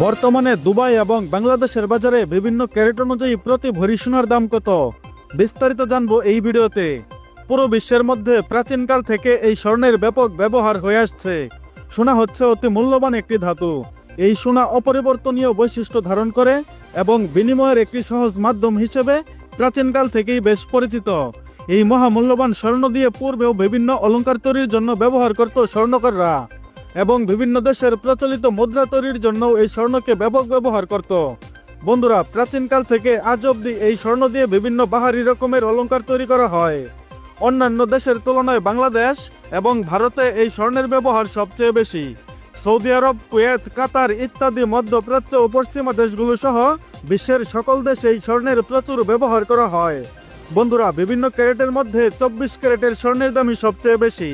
বর্তমানে দুবাই এবং বাংলাদেশের বাজারে বিভিন্ন ক্যারেট অনুযায়ী প্রতি ভরি সোনার দাম কত, বিস্তারিত জানবো এই ভিডিওতে। পুরো বিশ্বের মধ্যে প্রাচীনকাল থেকে এই স্বর্ণের ব্যাপক ব্যবহার হয়ে আসছে। সোনা হচ্ছে অতি মূল্যবান একটি ধাতু। এই সোনা অপরিবর্তনীয় বৈশিষ্ট্য ধারণ করে এবং বিনিময়ের একটি সহজ মাধ্যম হিসেবে প্রাচীনকাল থেকেই বেশ পরিচিত। এই মহামূল্যবান স্বর্ণ দিয়ে পূর্বেও বিভিন্ন অলংকার তৈরির জন্য ব্যবহার করত স্বর্ণকাররা, এবং বিভিন্ন দেশের প্রচলিত মুদ্রা তৈরির জন্য এই স্বর্ণকে ব্যাপক ব্যবহার করত। বন্ধুরা, প্রাচীনকাল থেকে আজ অবধি এই স্বর্ণ দিয়ে বিভিন্ন বাহারি রকমের অলংকার তৈরি করা হয়। অন্যান্য দেশের তুলনায় বাংলাদেশ এবং ভারতে এই স্বর্ণের ব্যবহার সবচেয়ে বেশি। সৌদি আরব, কুয়েত, কাতার ইত্যাদি মধ্যপ্রাচ্য ও পশ্চিমা দেশগুলো সহ বিশ্বের সকল দেশে এই স্বর্ণের প্রচুর ব্যবহার করা হয়। বন্ধুরা, বিভিন্ন ক্যারেটের মধ্যে 24 ক্যারেটের স্বর্ণের দামই সবচেয়ে বেশি।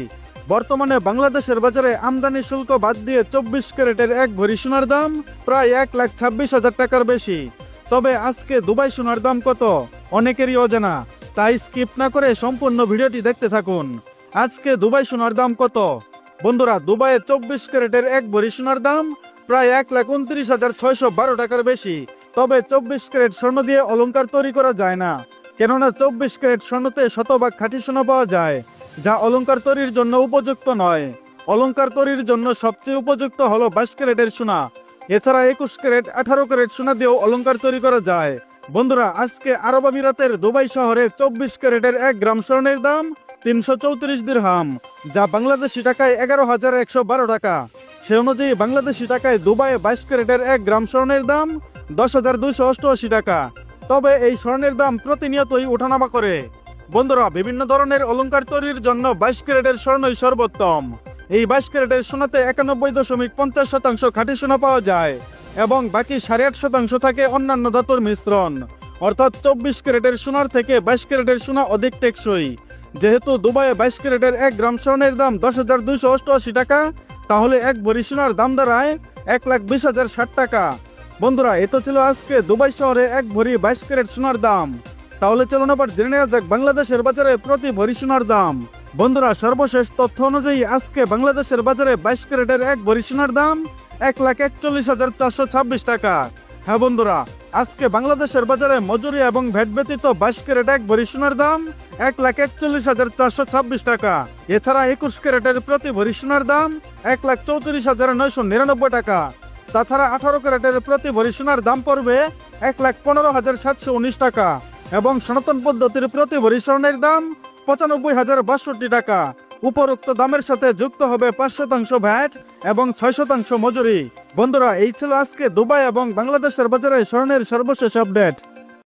বর্তমানে বাংলাদেশের বাজারে আমদানি শুল্ক বাদ দিয়ে 24 ক্যারেটের এক ভরি সোনার দাম প্রায় 1,26,000 টাকার বেশি। তবে আজকে দুবাই সোনার দাম কত অনেকেরই অজানা, তাই স্কিপ না করে সম্পূর্ণ ভিডিওটি দেখতে থাকুন। আজকে দুবাই সোনার দাম কত? বন্ধুরা, দুবাইয়ে 24 ক্যারেটের এক ভরি সোনার দাম প্রায় 1,29,612 টাকার বেশি। তবে 24 ক্যারেট স্বর্ণ দিয়ে অলংকার তৈরি করা যায় না, কেননা 24 ক্যারেট স্বর্ণতে শতভাগ খাঁটি সোনা পাওয়া যায়, যা অলংকার তৈরির জন্য উপযুক্ত নয়। অলংকার তৈরির জন্য সবচেয়ে উপযুক্ত হলো 22 ক্যারেটের সোনা। এছাড়া 21 ক্যারেট, 18 ক্যারেট সোনা দিয়েও অলংকার তৈরি করা যায়। বন্ধুরা, আজকে আরব আমিরাতের দুবাই শহরে 24 ক্যারেটের 1 গ্রাম স্বর্ণের দাম 334 দিরহাম, যা বাংলাদেশি টাকায় 11,112 টাকা। সে অনুযায়ী বাংলাদেশি টাকায় দুবাইয়ে 22 ক্যারেটের 1 গ্রাম স্বর্ণের দাম 10,288 টাকা। তবে এই স্বর্ণের দাম প্রতিনিয়তই ওঠানামা করে। বন্ধুরা, বিভিন্ন ধরনের অলংকার তৈরির জন্য 22 ক্যারেটের স্বর্ণই সর্বোত্তম। এই 22 ক্যারেটের সোনাতে 91.50% খাঁটি সোনা পাওয়া যায় এবং বাকি 8.5% থাকে অন্যান্য ধাতুর মিশ্রণ। অর্থাৎ 24 ক্যারেটের সোনার থেকে 22 ক্যারেটের সোনা অধিক টেকসই। যেহেতু দুবাইয়ে 22 ক্যারেটের 1 গ্রাম স্বর্ণের দাম 10,288 টাকা, তাহলে এক ভরি সোনার দাম দাঁড়ায় 1,20,060 টাকা। বন্ধুরা, এ তো ছিল আজকে দুবাই শহরে এক ভরি 22 ক্যারেট সোনার দাম। তাহলে চলুন আবার জেনে নেওয়া যাক বাংলাদেশের বাজারে প্রতি ভরি সোনার দাম। বন্ধুরা, সর্বশেষ তথ্য অনুযায়ী আজকে বাংলাদেশের বাজারে 22 ক্যারেটের এক ভরি সোনার দাম 1,41,426 টাকা। হ্যাঁ বন্ধুরা, আজকে বাংলাদেশের বাজারে মজুরি এবং ভ্যাট ব্যতীত 22 ক্যারেট এক ভরি সোনার দাম 1,41,426 টাকা। এছাড়া 21 ক্যারেটের প্রতি ভরি সোনার দাম 1,34,999 টাকা। তাছাড়া 18 ক্যারেটের প্রতি ভরি সোনার দাম পড়বে 1,15,719 টাকা এবং সনাতন পদ্ধতির প্রতি ভরি স্বর্ণের দাম 95,062 টাকা। উপরোক্ত দামের সাথে যুক্ত হবে 5% ভ্যাট এবং 6% মজুরি। বন্ধুরা, এই ছিল আজকে দুবাই এবং বাংলাদেশের বাজারে স্বর্ণের সর্বশেষ আপডেট।